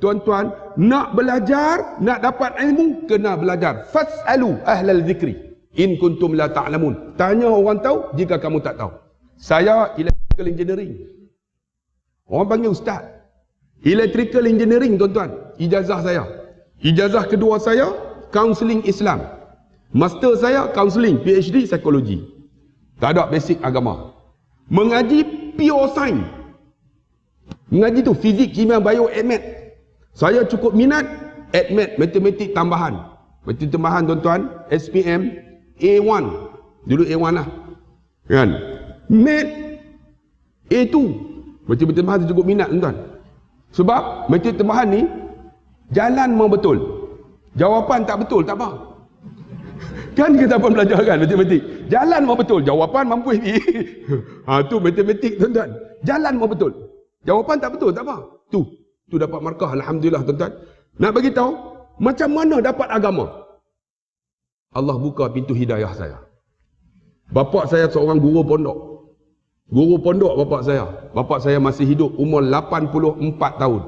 Tuan-tuan, nak belajar, nak dapat ilmu, kena belajar. Fas'alu ahlal zikri in kuntum la ta'lamun. Tanya orang tahu jika kamu tak tahu. Saya electrical engineering. Orang panggil ustaz. Electrical engineering, tuan-tuan. Ijazah saya. Ijazah kedua saya, counselling Islam. Master saya, counselling, PhD, psikologi. Tak ada basic agama. Mengaji pure science. Mengaji tu fizik, kimia, bio, admat. Saya cukup minat admat, matematik tambahan. Matematik tambahan, tuan-tuan, SPM A1. Dulu A1 lah. Kan? Mat A2. Matematik tambahan saya cukup minat, tuan-tuan. Sebab matematik tambahan ni jalan memang betul. Jawapan tak betul, tak apa. Kan kita pun belajar kan matematik. Jalan memang betul, jawapan mampu ni. Tu matematik, tuan-tuan. Jalan memang betul. Jawapan tak betul, tak apa. Tu dapat markah, alhamdulillah, tuan-tuan. Nak bagi tahu macam mana dapat agama. Allah buka pintu hidayah saya. Bapak saya seorang guru pondok. Guru pondok bapak saya. Bapak saya masih hidup, umur 84 tahun.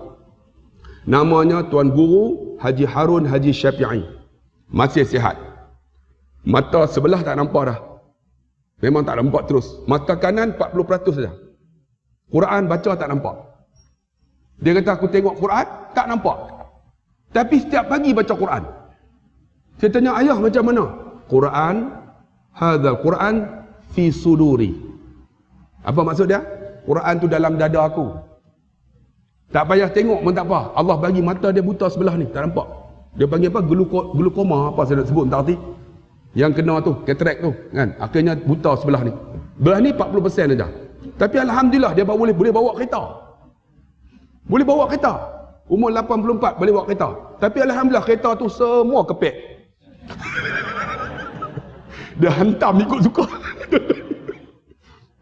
Namanya Tuan Guru Haji Harun Haji Syafi'i. Masih sihat. Mata sebelah tak nampak dah. Memang tak nampak terus. Mata kanan 40% saja. Quran baca tak nampak. Dia kata aku tengok Quran tak nampak. Tapi setiap pagi baca Quran. Saya tanya ayah macam mana? Quran, hadzal Quran fi suduri. Apa maksud dia? Quran tu dalam dada aku. Tak payah tengok pun tak apa. Allah bagi mata dia buta sebelah ni, tak nampak. Dia panggil apa? Glukoma apa saya nak sebut tak erti. Yang kena tu, katarak tu, kan? Akhirnya buta sebelah ni. Belah ni 40% saja. Tapi alhamdulillah dia boleh bawa kereta. Boleh bawa kereta. Umur 84 boleh bawa kereta. Tapi alhamdulillah kereta tu semua kepek. Dia hantam ikut suka.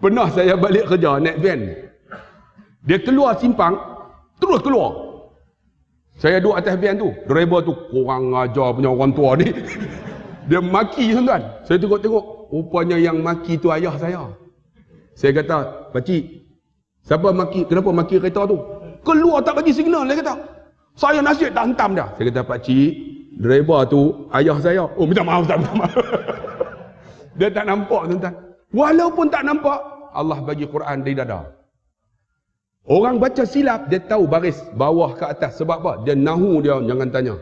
Pernah saya balik kerja naik van. Dia keluar simpang, terus keluar. Saya duduk atas van tu. Driver tu kurang ajar punya orang tua ni. Dia maki, tuan-tuan. Saya tengok-tengok, rupanya yang maki tu ayah saya. Saya kata, pakcik, siapa maki? Kenapa maki kereta tu? Keluar tak bagi signal, dia kata. Saya nasihat tak hantam dah. Saya kata, pakcik, driver tu ayah saya. Oh, minta maaf. Dia tak nampak, tuan-tuan. Walaupun tak nampak, Allah bagi Quran di dada. Orang baca silap, dia tahu baris bawah ke atas. Sebab apa? Dia nahu dia, jangan tanya.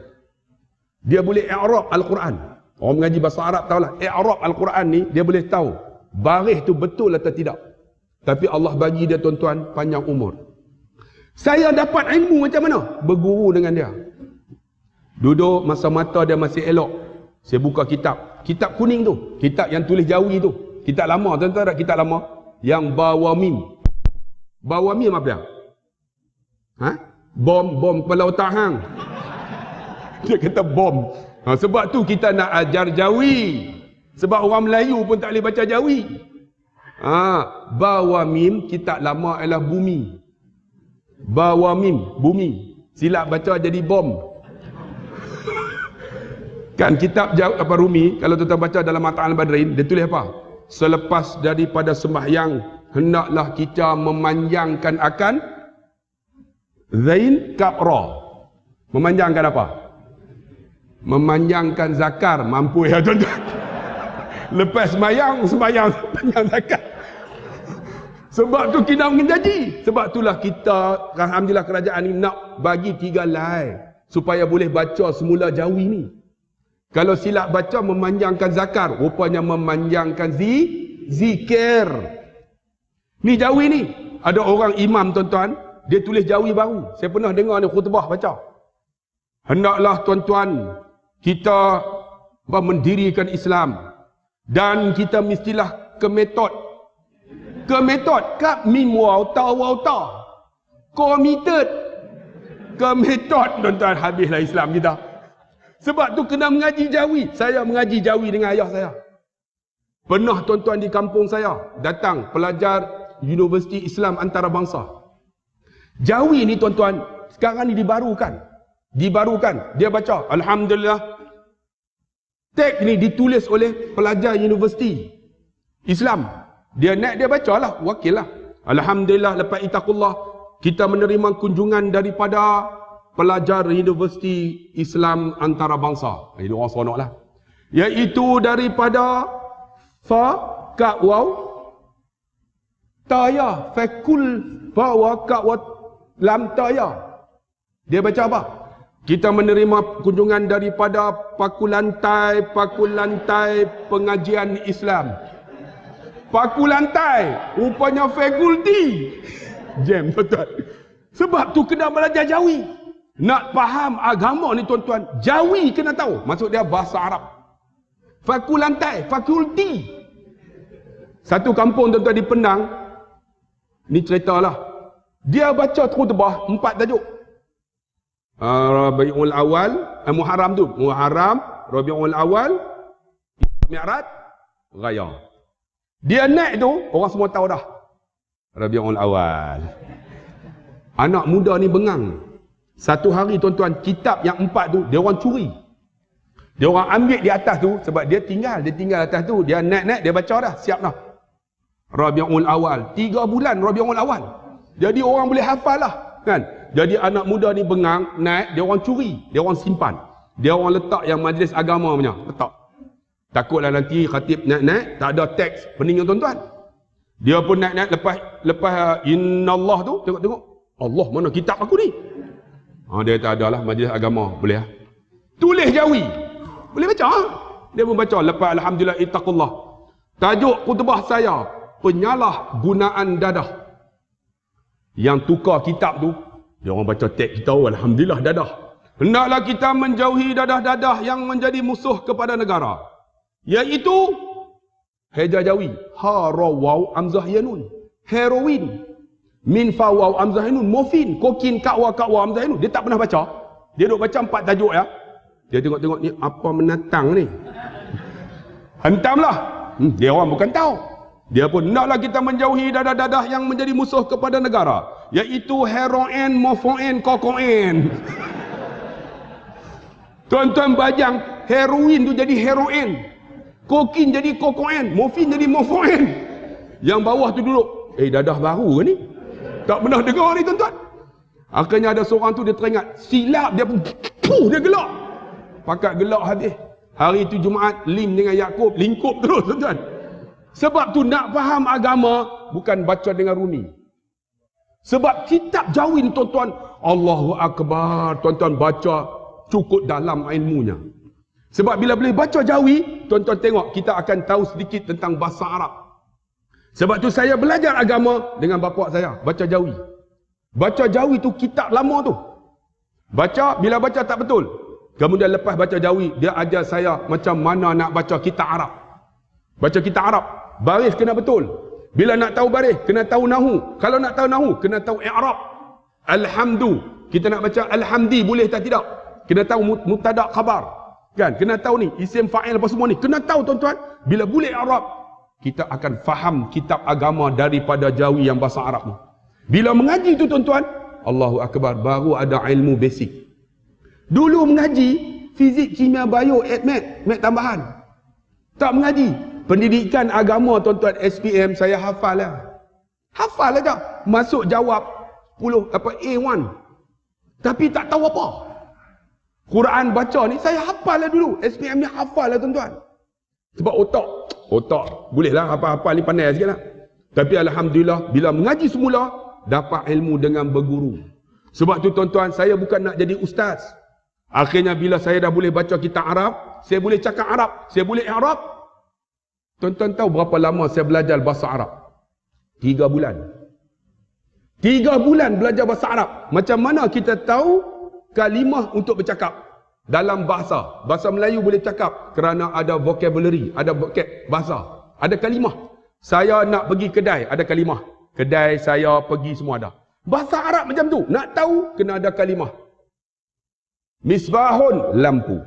Dia boleh i'rab Al-Quran. Orang mengaji bahasa Arab tahulah. I'rab Al-Quran ni, dia boleh tahu baris tu betul atau tidak. Tapi Allah bagi dia, tuan-tuan, panjang umur. Saya dapat ilmu macam mana? Berguru dengan dia. Duduk masa mata dia masih elok. Saya buka kitab. Kitab kuning tu. Kitab yang tulis Jawi tu. Kitab lama, tuan-tuan, kitab lama. Yang Bawamim. Bawamim apa dia? Bom kepala otak hang. Dia kata bom. Sebab tu kita nak ajar Jawi. Sebab orang Melayu pun tak boleh baca Jawi. Bawamim, kitab lama ialah bumi. Bawamim, bumi. Silap baca jadi bom. Kan kitab apa Rumi, kalau tuan-tuan baca dalam Mata Al-Badrin, dia tulis apa? Selepas daripada sembahyang, hendaklah kita memanjangkan akan Zain Kapra. Memanjangkan apa? Memanjangkan zakar. Mampu ya, tuan-tuan. Lepas sembahyang panjang zakar. Sebab tu kita menjanji. Sebab itulah kita, alhamdulillah kerajaan ni nak bagi 3 lai supaya boleh baca semula Jawi ni. Kalau silap baca memanjangkan zakar, rupanya memanjangkan zikir. Ni Jawi ni. Ada orang imam, tuan-tuan, dia tulis Jawi baru. Saya pernah dengar ni khutbah baca. Hendaklah, tuan-tuan, kita mendirikan Islam dan kita mestilah ke metod kap mim waw ta committed ke metod, tuan-tuan, habislah Islam kita. Sebab tu kena mengaji Jawi. Saya mengaji Jawi dengan ayah saya. Pernah, tuan-tuan, di kampung saya datang pelajar Universiti Islam Antarabangsa. Jawi ni, tuan-tuan, sekarang ni dibarukan. Dia baca, alhamdulillah, teks ni ditulis oleh pelajar Universiti Islam. Dia naik, dia baca lah, wakil lah. Alhamdulillah, lepas itaqullah, kita menerima kunjungan daripada pelajar Universiti Islam Antarabangsa. Ini orang seronok lah. Iaitu daripada Ka Waw Taya, Fakul Bawa Ka Waw Lam Taya. Dia baca apa? Kita menerima kunjungan daripada Pakulantai Pengajian Islam. Pakulantai, rupanya fakulti. Jam, tuan-tuan. Sebab tu kena belajar Jawi. Nak faham agama ni tuan-tuan, Jawi kena tahu. Maksud dia bahasa Arab. Fakulantai, fakulti. Satu kampung tuan-tuan di Penang, ni ceritalah. Dia baca khutbah 4 tajuk. Rabiul Awal, Muharram tu. Muharram, Rabiul Awal, Mi'raj, Raya. Dia naik tu, orang semua tahu dah. Rabiul Awal. Anak muda ni bengang. Satu hari tuan-tuan, kitab yang 4 tu, dia orang curi. Dia orang ambil di atas tu, sebab dia tinggal atas tu. Dia naik-naik, dia baca dah, siap dah. Rabiul Awal, 3 bulan Rabiul Awal. Jadi orang boleh hafal lah, kan? Jadi anak muda ni bengang, naik, dia orang curi, dia orang simpan. Dia orang letak yang majlis agama punya, letak. Takutlah nanti khatib naik-naik, tak ada teks pening tuan-tuan. Dia pun naik-naik, lepas innallah tu, tengok-tengok. Allah, mana kitab aku ni? Dia tak ada lah, majlis agama, boleh lah. Tulis Jawi, boleh baca. Dia pun baca, lepas alhamdulillah ittaqullah. Tajuk khutbah saya, penyalahgunaan dadah. Yang tukar kitab tu, dia orang baca teks kita, alhamdulillah dadah. Hendaklah kita menjauhi dadah-dadah yang menjadi musuh kepada negara. Iaitu Heja Jawi, ha ra waw amzah yanun, heroin, min fa waw amzah yanun, morfin, kokin ka wa amzah yanun. Dia tak pernah baca. Dia duk baca 4 tajuk ya. Dia tengok-tengok ni apa menatang ni. Hentamlah. Dia orang bukan tahu. Dia pun hendaklah kita menjauhi dadah-dadah yang menjadi musuh kepada negara, iaitu heroin, morfin, kokain. Tuan-tuan bajang, heroin tu jadi heroin, kokin jadi kokain, morfin jadi morfin. Yang bawah tu duduk, dadah baru ke ni? Tak pernah dengar ni tuan-tuan. Akhirnya ada seorang tu dia teringat, silap dia pun, dia gelak. Pakat gelak habis. Hari itu Jumaat, Lim dengan Yaakob lingkup terus tuan-tuan. Sebab tu nak faham agama bukan baca dengan runi. Sebab kitab Jawi ni tuan-tuan, Allahu Akbar, tuan-tuan baca cukup dalam ilmunya. Sebab bila boleh baca Jawi, tuan-tuan tengok kita akan tahu sedikit tentang bahasa Arab. Sebab tu saya belajar agama dengan bapa saya, baca Jawi. Baca Jawi tu kitab lama tu. Baca, bila baca tak betul. Kemudian lepas baca Jawi, dia ajar saya macam mana nak baca kitab Arab. Baca kitab Arab, baris kena betul. Bila nak tahu baris, kena tahu nahu. Kalau nak tahu nahu, kena tahu i'rab. Alhamdu, kita nak baca alhamdi boleh tak tidak? Kena tahu mubtada khabar. Kan? Kena tahu ni isim fa'il apa semua ni. Kena tahu tuan-tuan. Bila boleh i'rab, kita akan faham kitab agama daripada Jawi yang bahasa Arab ni. Bila mengaji tu tuan-tuan, Allahu Akbar, baru ada ilmu basic. Dulu mengaji fizik, kimia, bio, mat tambahan. Tak mengaji pendidikan agama tuan-tuan, SPM saya hafal lah. Hafal aja. Masuk jawab 10 A1. Tapi tak tahu apa. Quran baca ni saya hafal lah dulu. SPM ni hafal lah tuan-tuan. Sebab otak bolehlah hafal-hafal ni pandai sikit lah. Tapi alhamdulillah bila mengaji semula dapat ilmu dengan berguru. Sebab tu tuan-tuan, saya bukan nak jadi ustaz. Akhirnya bila saya dah boleh baca kitab Arab, saya boleh cakap Arab, saya boleh i'rab. Tuan-tuan tahu berapa lama saya belajar bahasa Arab? 3 bulan. 3 bulan belajar bahasa Arab. Macam mana kita tahu kalimah untuk bercakap dalam bahasa? Bahasa Melayu boleh cakap kerana ada vocabulary, ada bahasa, ada kalimah. Saya nak pergi kedai, ada kalimah. Kedai saya pergi semua ada. Bahasa Arab macam tu. Nak tahu kena ada kalimah. Misbahun, lampu.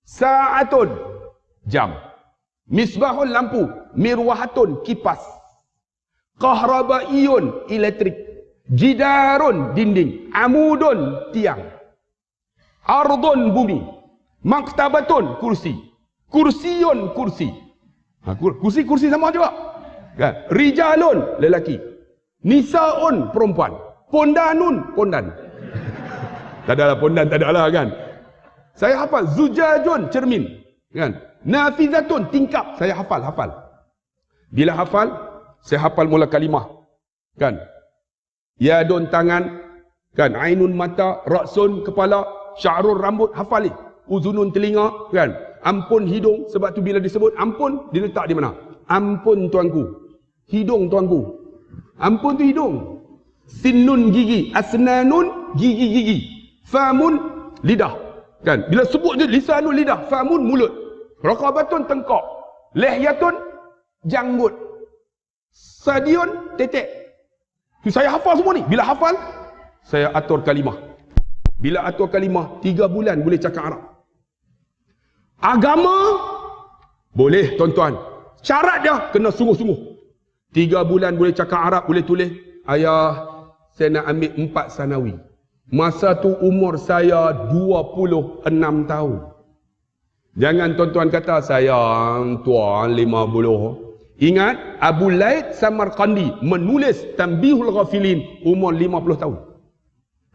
Sa'atun, jam. Misbahun, lampu. Mirwahatun, kipas. Kahrabaiyun, elektrik. Jidarun, dinding. Amudun, tiang. Ardun, bumi. Maktabatun, kursi. Kursiyun, kursi. Kursi sama juga. Kan? Rijalun, lelaki. Nisaun, perempuan. Pondanun, pondan. Tak adalah pondan, tak adalah kan. Saya hafal zujajun, cermin, kan. Nafizatun, tingkap, saya hafal. Bila hafal, saya hafal mula kalimah, kan. Yadun, tangan, kan. Ainun, mata, ra'sun, kepala, sya'run, rambut, hafal ni. Uzunun, telinga, kan. Ampun, hidung, sebab tu bila disebut ampun, diletak di mana? Ampun tuanku, hidung tuanku. Ampun tu hidung. Sinnun, gigi. Asnanun, gigi-gigi. Famun, lidah, kan. Bila sebut je lisanun, lidah. Famun, mulut. Raqabatun, tengkok. Lihyatun, janggut. Sadiun, tetek. Saya hafal semua ni. Bila hafal, saya atur kalimah. Bila atur kalimah, 3 bulan boleh cakap Arab. Agama boleh, tuan-tuan. Syarat dia kena sungguh-sungguh. 3 bulan boleh cakap Arab, boleh tulis. Ayah, saya nak ambil 4 sanawi. Masa tu umur saya 26 tahun. Jangan tuan-tuan kata saya tuan 50. Ingat, Abu Laid Samarqandi menulis Tanbihul Ghafilin umur 50 tahun.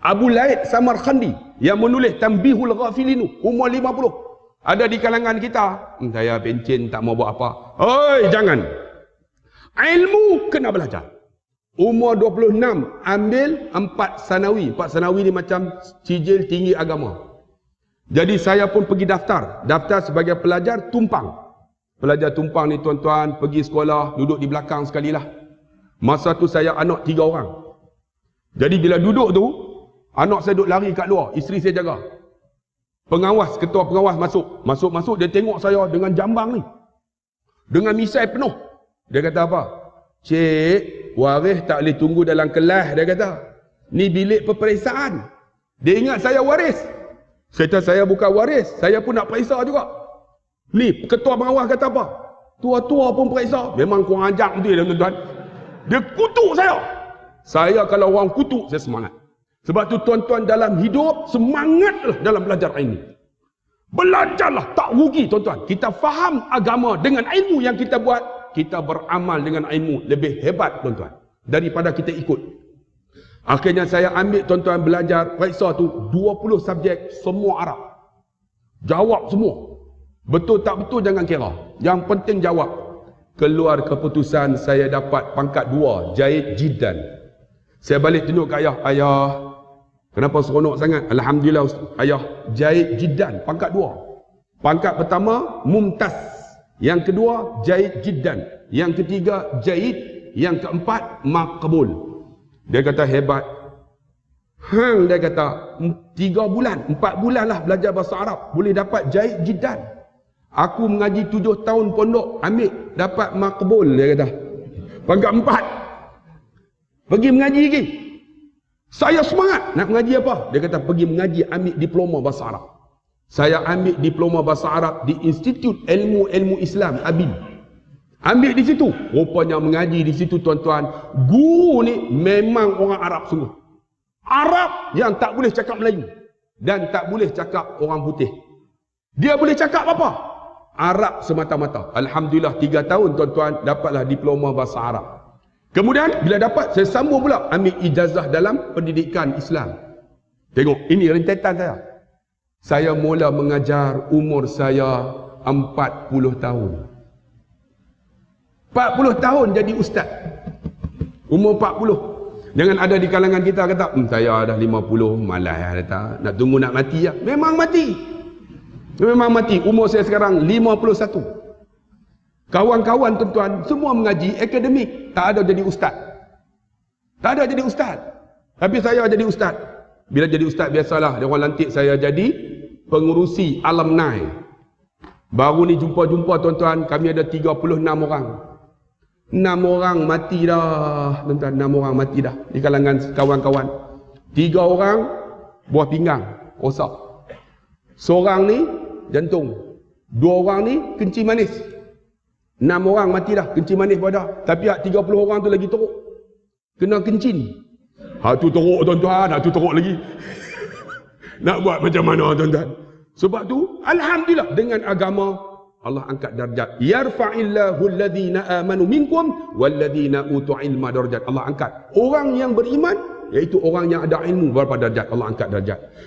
Abu Laid Samarqandi yang menulis Tanbihul Ghafilin umur 50. Ada di kalangan kita, saya pencen tak mau buat apa. Oi, jangan. Ilmu kena belajar. Umur 26, ambil 4 sanawi. 4 sanawi ni macam sijil tinggi agama. Jadi saya pun pergi daftar. Daftar sebagai pelajar tumpang. Pelajar tumpang ni tuan-tuan, pergi sekolah, duduk di belakang sekali lah. Masa tu saya anak 3 orang. Jadi bila duduk tu, anak saya duduk lari kat luar. Isteri saya jaga. Pengawas, ketua pengawas masuk. Masuk, dia tengok saya dengan jambang ni. Dengan misai penuh. Dia kata apa? Cik, waris tak boleh tunggu dalam kelas, dia kata. Ni bilik peperiksaan. Dia ingat saya waris. Saya kata saya bukan waris, saya pun nak periksa juga. Ni ketua pengawas kata apa? Tua-tua pun periksa. Memang kurang ajar betul dia, tuan-tuan. Dia kutuk saya. Saya kalau orang kutuk, saya semangat. Sebab tu tuan-tuan dalam hidup, semangatlah dalam belajar ilmu. Belajarlah, tak rugi tuan-tuan. Kita faham agama dengan ilmu yang kita buat. Kita beramal dengan ilmu lebih hebat tuan-tuan daripada kita ikut. Akhirnya saya ambil tuan-tuan belajar periksa tu 20 subjek semua Arab. Jawab semua. Betul tak betul jangan kira. Yang penting jawab. Keluar keputusan saya dapat pangkat 2, jahit jiddan. Saya balik tunjuk ke ayah, ayah, kenapa seronok sangat? Alhamdulillah ayah, jahit jiddan pangkat 2. Pangkat pertama mumtaz. Yang kedua, jahit jiddan. Yang ketiga, jahit. Yang keempat, maqbul. Dia kata hebat. Dia kata 3 bulan, 4 bulan lah belajar bahasa Arab. Boleh dapat jahit jiddan. Aku mengaji 7 tahun pondok, ambil dapat maqbul, dia kata. Pangkat 4. Pergi mengaji lagi. Saya semangat nak mengaji apa? Dia kata pergi mengaji, ambil diploma bahasa Arab. Saya ambil diploma bahasa Arab di Institut Ilmu Islam, ABIN. Ambil di situ. Rupanya mengaji di situ tuan-tuan. Guru ni memang orang Arab sungguh. Arab yang tak boleh cakap Melayu. Dan tak boleh cakap orang putih. Dia boleh cakap apa? Arab semata-mata. Alhamdulillah 3 tahun tuan-tuan dapatlah diploma bahasa Arab. Kemudian bila dapat saya sambung pula ambil ijazah dalam pendidikan Islam. Tengok ini rentetan saya. Saya mula mengajar umur saya 40 tahun. 40 tahun jadi ustaz. Umur 40. Jangan ada di kalangan kita kata, saya dah 50, malas lah kata. Nak tunggu nak mati lah. Memang mati. Memang mati. Umur saya sekarang 51. Kawan-kawan tuan-tuan, semua mengaji akademik. Tak ada jadi ustaz. Tak ada jadi ustaz. Tapi saya jadi ustaz. Bila jadi ustaz biasalah, dia orang lantik saya jadi pengurusi alumni. Baru ni jumpa-jumpa tuan-tuan, kami ada 36 orang. 6 orang mati dah, tuan-tuan, 6 orang mati dah di kalangan kawan-kawan. 3 orang buah pinggang rosak. Seorang ni jantung. 2 orang ni kencing manis. 6 orang mati dah, kencing manis pun dah. Tapi 30 orang tu lagi teruk. Kena kencing. Tu teruk tuan-tuan, tu teruk lagi. Nak buat macam mana tuan-tuan? Sebab tu alhamdulillah dengan agama Allah angkat darjat. Yarfa'illahu alladhina amanu minkum walladhina utul ilma darjat. Allah angkat orang yang beriman, iaitu orang yang ada ilmu berapa darjat. Allah angkat darjat.